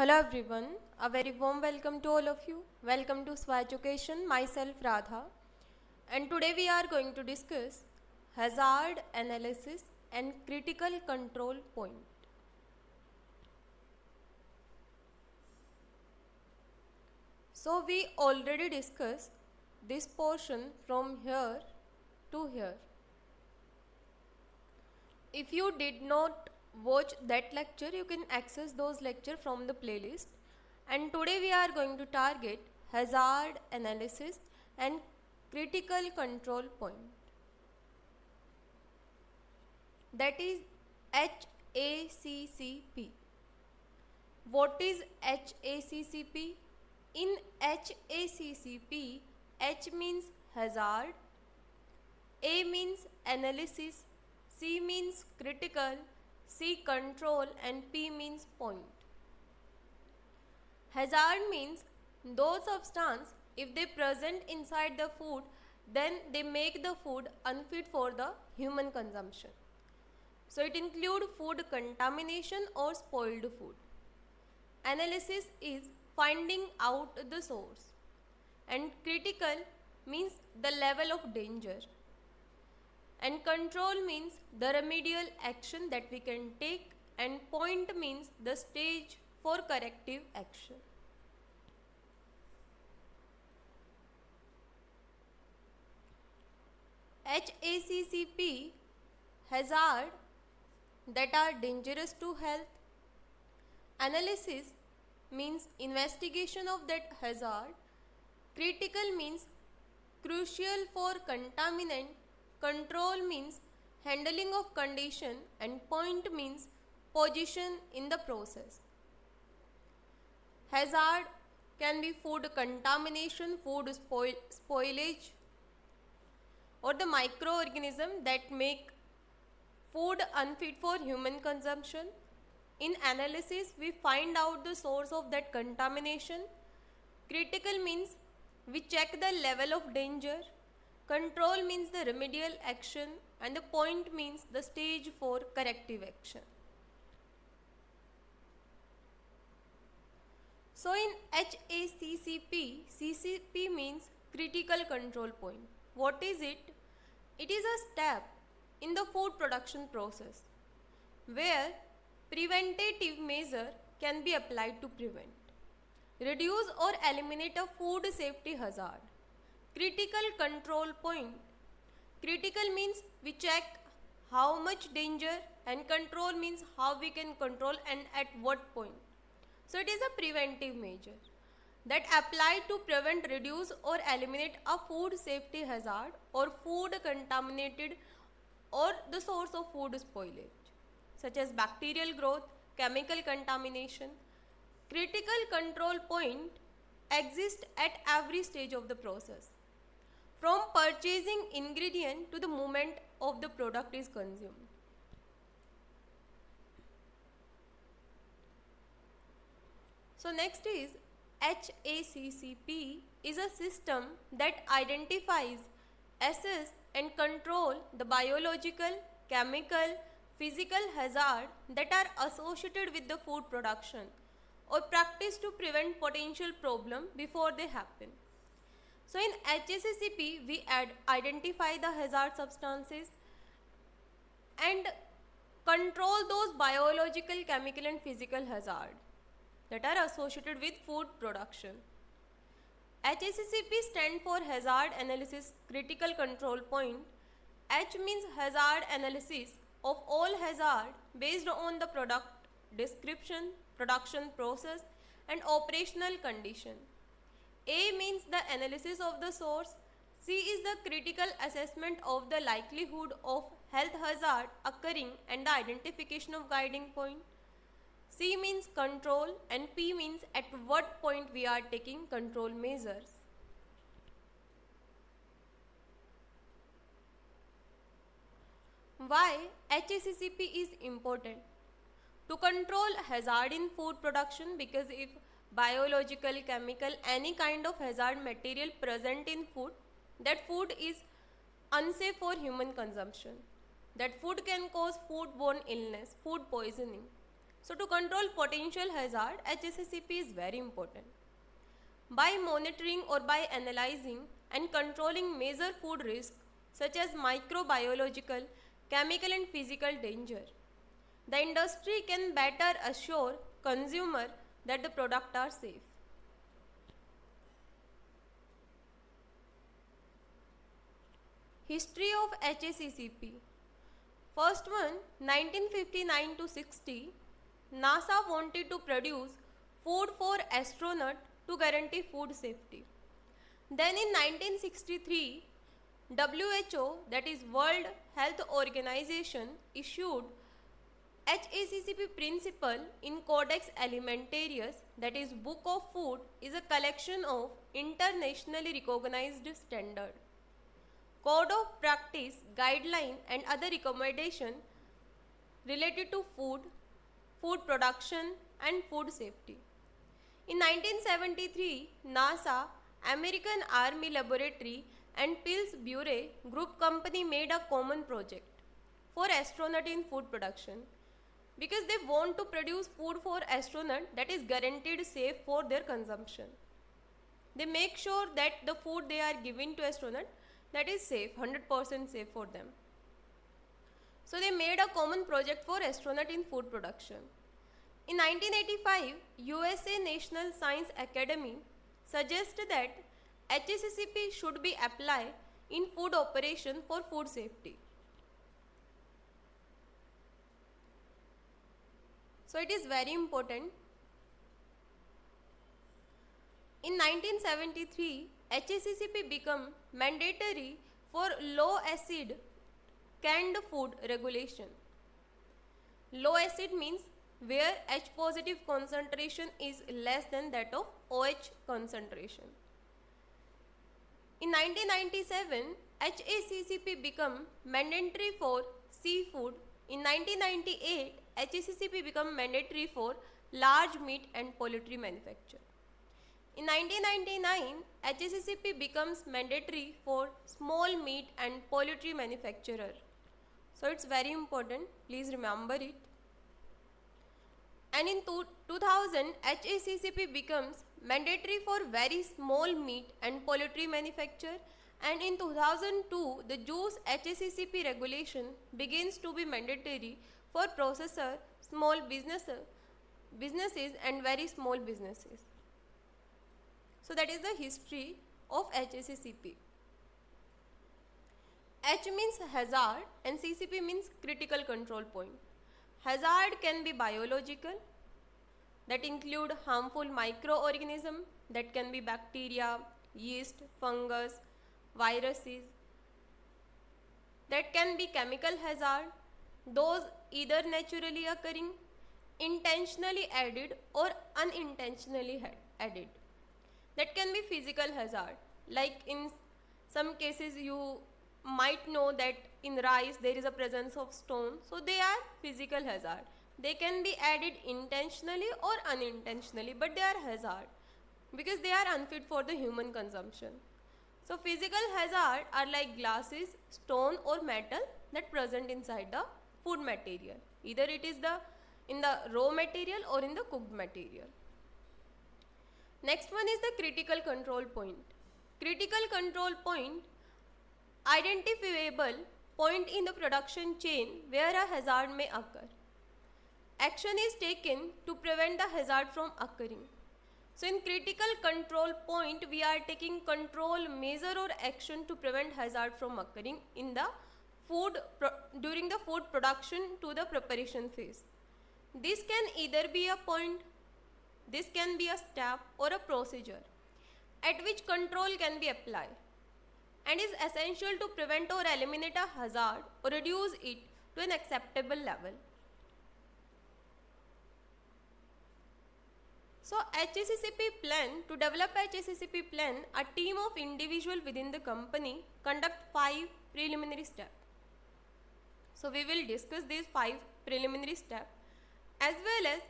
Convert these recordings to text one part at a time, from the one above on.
Hello everyone, a very warm welcome to all of you. Welcome to Swa Education, myself Radha. And today we are going to discuss hazard analysis and critical control point. So we already discussed this portion from here to here. If you did not watch that lecture, you can access those lectures from the playlist. And today we are going to target hazard analysis and critical control point. That is HACCP. What is HACCP? In HACCP, H means hazard, A means analysis, C means critical, C control, and P means point. Hazard means those substances, if they present inside the food, then they make the food unfit for the human consumption. So it includes food contamination or spoiled food. Analysis is finding out the source, and critical means the level of danger, and control means the remedial action that we can take, and point means the stage for corrective action. HACCP, hazard that are dangerous to health. Analysis means investigation of that hazard. Critical means crucial for contaminant. Control means handling of condition, and point means position in the process. Hazard can be food contamination, food spoilage, or the microorganism that make food unfit for human consumption. In analysis, we find out the source of that contamination. Critical means we check the level of danger. Control means the remedial action, and the point means the stage for corrective action. So in HACCP, CCP means critical control point. What is it? It is a step in the food production process where preventative measure can be applied to prevent, reduce or eliminate a food safety hazard. Critical control point. Critical means we check how much danger, and control means how we can control and at what point. So it is a preventive measure that applied to prevent, reduce or eliminate a food safety hazard or food contaminated or the source of food spoilage, such as bacterial growth, chemical contamination. Critical control point exists at every stage of the process, from purchasing ingredient to the moment of the product is consumed. So next is HACCP is a system that identifies, assess and control the biological, chemical, physical hazard that are associated with the food production or practice to prevent potential problem before they happen. So in HACCP, we identify the hazard substances and control those biological, chemical and physical hazard that are associated with food production. HACCP stands for Hazard Analysis Critical Control Point. H means hazard analysis of all hazard based on the product description, production process and operational condition. A means the analysis of the source. C is the critical assessment of the likelihood of health hazard occurring and the identification of guiding point. C means control, and P means at what point we are taking control measures. Why HACCP is important? To control hazard in food production, because if biological, chemical, any kind of hazard material present in food, that food is unsafe for human consumption. That food can cause foodborne illness, food poisoning. So to control potential hazard, HACCP is very important. By monitoring or by analyzing and controlling major food risks such as microbiological, chemical and physical danger, the industry can better assure consumer that the products are safe. History of HACCP. First one, 1959 to 60, NASA wanted to produce food for astronauts to guarantee food safety. Then in 1963, WHO, that is World Health Organization, issued HACCP principle in Codex Alimentarius, that is Book of Food, is a collection of internationally recognized standard, code of practice, guideline and other recommendation related to food, food production and food safety. In 1973, NASA, American Army Laboratory and Pillsbury Group Company made a common project for astronaut in food production because they want to produce food for astronaut that is guaranteed safe for their consumption. They make sure that the food they are giving to astronaut that is safe, 100% safe for them. So they made a common project for astronaut in food production. In 1985, USA National Science Academy suggested that HACCP should be applied in food operation for food safety. So it is very important. In 1973, HACCP became mandatory for low acid canned food regulation. Low acid means where H positive concentration is less than that of OH concentration. In 1997, HACCP became mandatory for seafood. In 1998, HACCP became mandatory for large meat and poultry manufacture. In 1999, HACCP becomes mandatory for small meat and poultry manufacturer. So it's very important, please remember it. And in 2000, HACCP becomes mandatory for very small meat and poultry manufacture, and in 2002, the juice HACCP regulation begins to be mandatory for processor, small businesses and very small businesses. So that is the history of HACCP. H means hazard and CCP means critical control point. Hazard can be biological, that include harmful microorganisms, that can be bacteria, yeast, fungus, viruses. That can be chemical hazard, those either naturally occurring, intentionally added or unintentionally added. That can be physical hazard, like in some cases you might know that in rice there is a presence of stone, so they are physical hazard. They can be added intentionally or unintentionally, but they are hazard because they are unfit for the human consumption. So physical hazard are like glasses, stone or metal that present inside the food material. Either it is in the raw material or in the cooked material. Next one is the critical control point. Critical control point, identifiable point in the production chain where a hazard may occur. Action is taken to prevent the hazard from occurring. So in critical control point, we are taking control measure or action to prevent hazard from occurring in the food during the food production to the preparation phase. This can either be a point, this can be a step or a procedure at which control can be applied and is essential to prevent or eliminate a hazard or reduce it to an acceptable level. So HACCP plan, to develop HACCP plan, a team of individuals within the company conduct 5 preliminary steps. So we will discuss these 5 preliminary steps as well as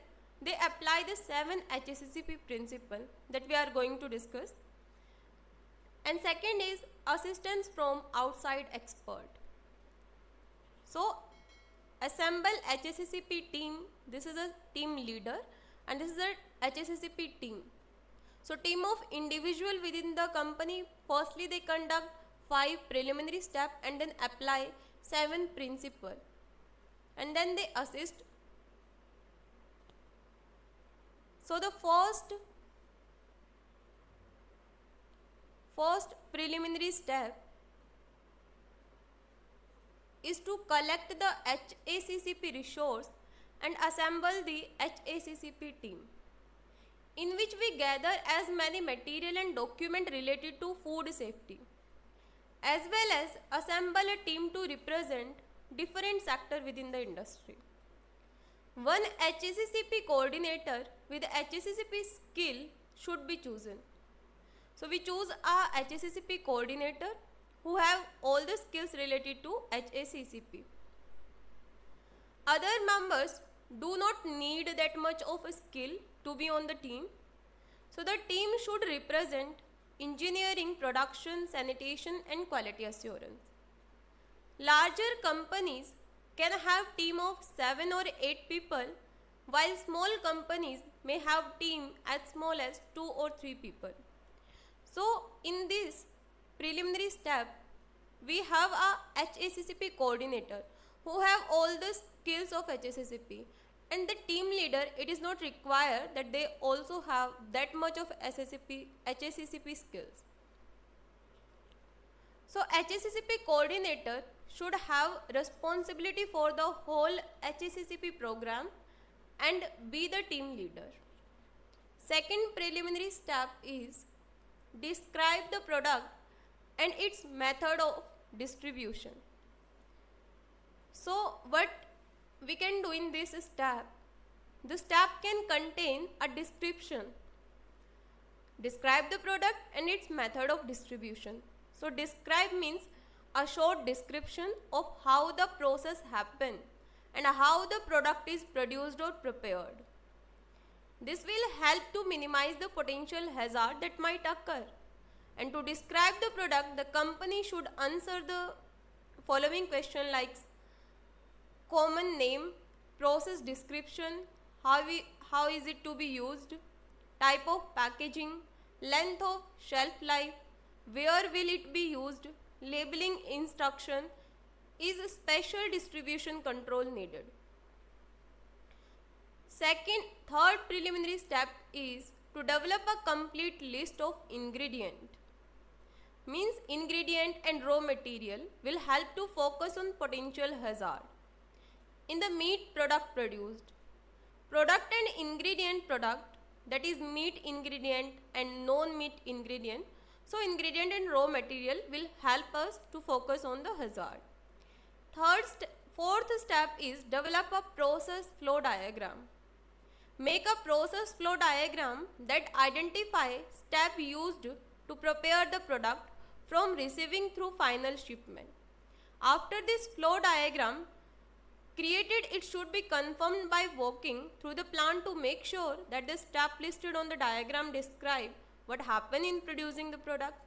they apply the 7 HACCP principle that we are going to discuss. And second is assistance from outside expert. So assemble HACCP team. This is a team leader and this is a HACCP team. So team of individual within the company, firstly they conduct 5 preliminary steps and then apply 7 principle, and then they assist. So the first preliminary step is to collect the HACCP resource and assemble the HACCP team, in which we gather as many material and document related to food safety, as well as assemble a team to represent different sectors within the industry. One HACCP coordinator with HACCP skill should be chosen. So we choose a HACCP coordinator who have all the skills related to HACCP. Other members do not need that much of a skill to be on the team. So the team should represent engineering, production, sanitation and quality assurance. Larger companies can have team of 7 or 8 people, while small companies may have team as small as 2 or 3 people. So in this preliminary step, we have a HACCP coordinator who have all the skills of HACCP, and the team leader, it is not required that they also have that much of HACCP skills. So HACCP coordinator should have responsibility for the whole HACCP program and be the team leader. Second preliminary step is describe the product and its method of distribution. So what we can do in this step, the step can contain a description. Describe the product and its method of distribution. So describe means a short description of how the process happened and how the product is produced or prepared. This will help to minimize the potential hazard that might occur. And to describe the product, the company should answer the following question like common name, process description, how is it to be used, type of packaging, length of shelf life, where will it be used, labeling instruction, is a special distribution control needed. Third preliminary step is to develop a complete list of ingredient. Means ingredient and raw material will help to focus on potential hazard. In the meat product produced, product and ingredient product, that is meat ingredient and non-meat ingredient. So ingredient and raw material will help us to focus on the hazard. Fourth step is develop a process flow diagram. Make a process flow diagram that identify step used to prepare the product from receiving through final shipment. After this flow diagram created, it should be confirmed by walking through the plant to make sure that the step listed on the diagram describe what happened in producing the product.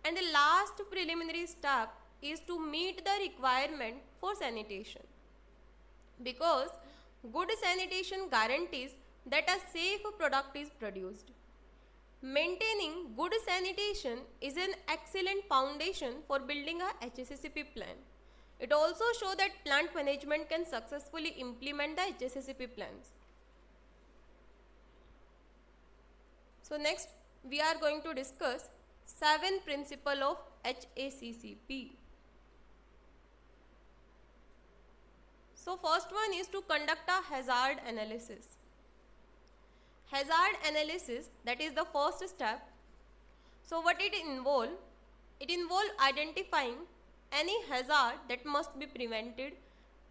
And the last preliminary step is to meet the requirement for sanitation, because good sanitation guarantees that a safe product is produced. Maintaining good sanitation is an excellent foundation for building a HACCP plan. It also shows that plant management can successfully implement the HACCP plans. So next we are going to discuss 7 principles of HACCP. So first one is to conduct a hazard analysis. Hazard analysis, that is the first step. So what it involves? It involves identifying any hazard that must be prevented,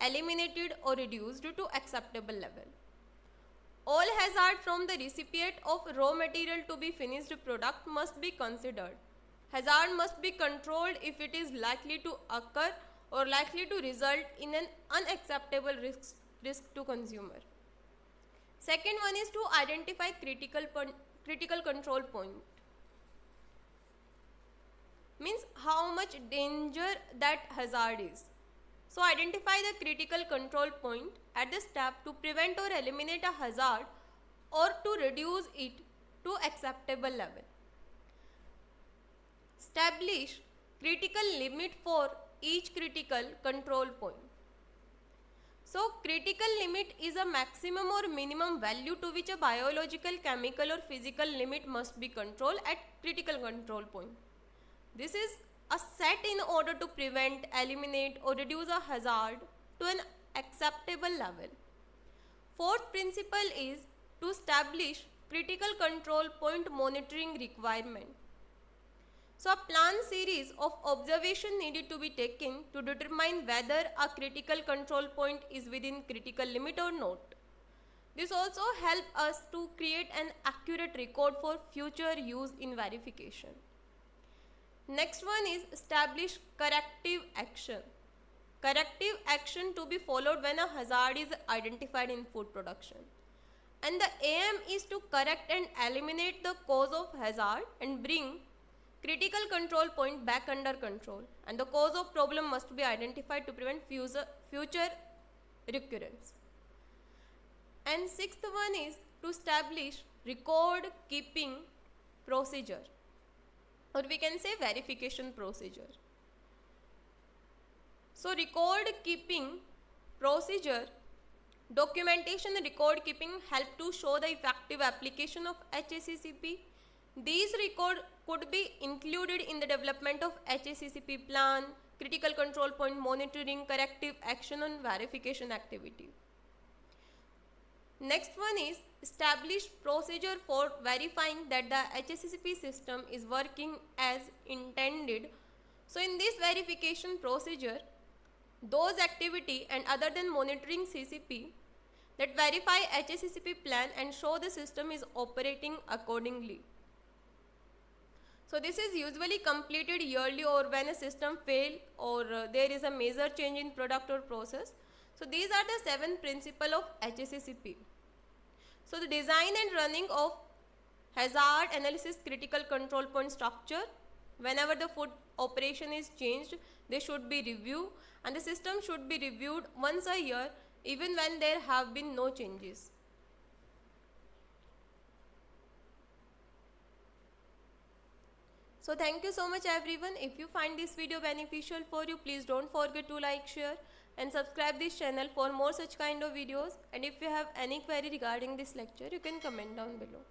eliminated or reduced to acceptable level. All hazard from the recipient of raw material to be finished product must be considered. Hazard must be controlled if it is likely to occur or likely to result in an unacceptable risk to consumer. Second one is to identify critical control point. Means how much danger that hazard is. So identify the critical control point at the step to prevent or eliminate a hazard or to reduce it to acceptable level. Establish critical limit for each critical control point. So critical limit is a maximum or minimum value to which a biological, chemical or physical limit must be controlled at critical control point. This is a set in order to prevent, eliminate or reduce a hazard to an acceptable level. Fourth principle is to establish critical control point monitoring requirement. So a planned series of observation needed to be taken to determine whether a critical control point is within critical limit or not. This also helps us to create an accurate record for future use in verification. Next one is establish corrective action. Corrective action to be followed when a hazard is identified in food production. And the aim is to correct and eliminate the cause of hazard and bring critical control point back under control, and the cause of problem must be identified to prevent future recurrence. And sixth one is to establish record keeping procedure, or we can say verification procedure. So record keeping procedure, documentation and record keeping help to show the effective application of HACCP. These records could be included in the development of HACCP plan, critical control point monitoring, corrective action and verification activity. Next one is establish procedure for verifying that the HACCP system is working as intended. So in this verification procedure, those activity and other than monitoring CCP that verify HACCP plan and show the system is operating accordingly. So this is usually completed yearly or when a system fail or there is a major change in product or process. So these are the 7 principles of HACCP. So the design and running of hazard analysis critical control point structure, whenever the food operation is changed, they should be reviewed, and the system should be reviewed once a year even when there have been no changes. So thank you so much everyone. If you find this video beneficial for you, please don't forget to like, share and subscribe this channel for more such kind of videos. And if you have any query regarding this lecture, you can comment down below.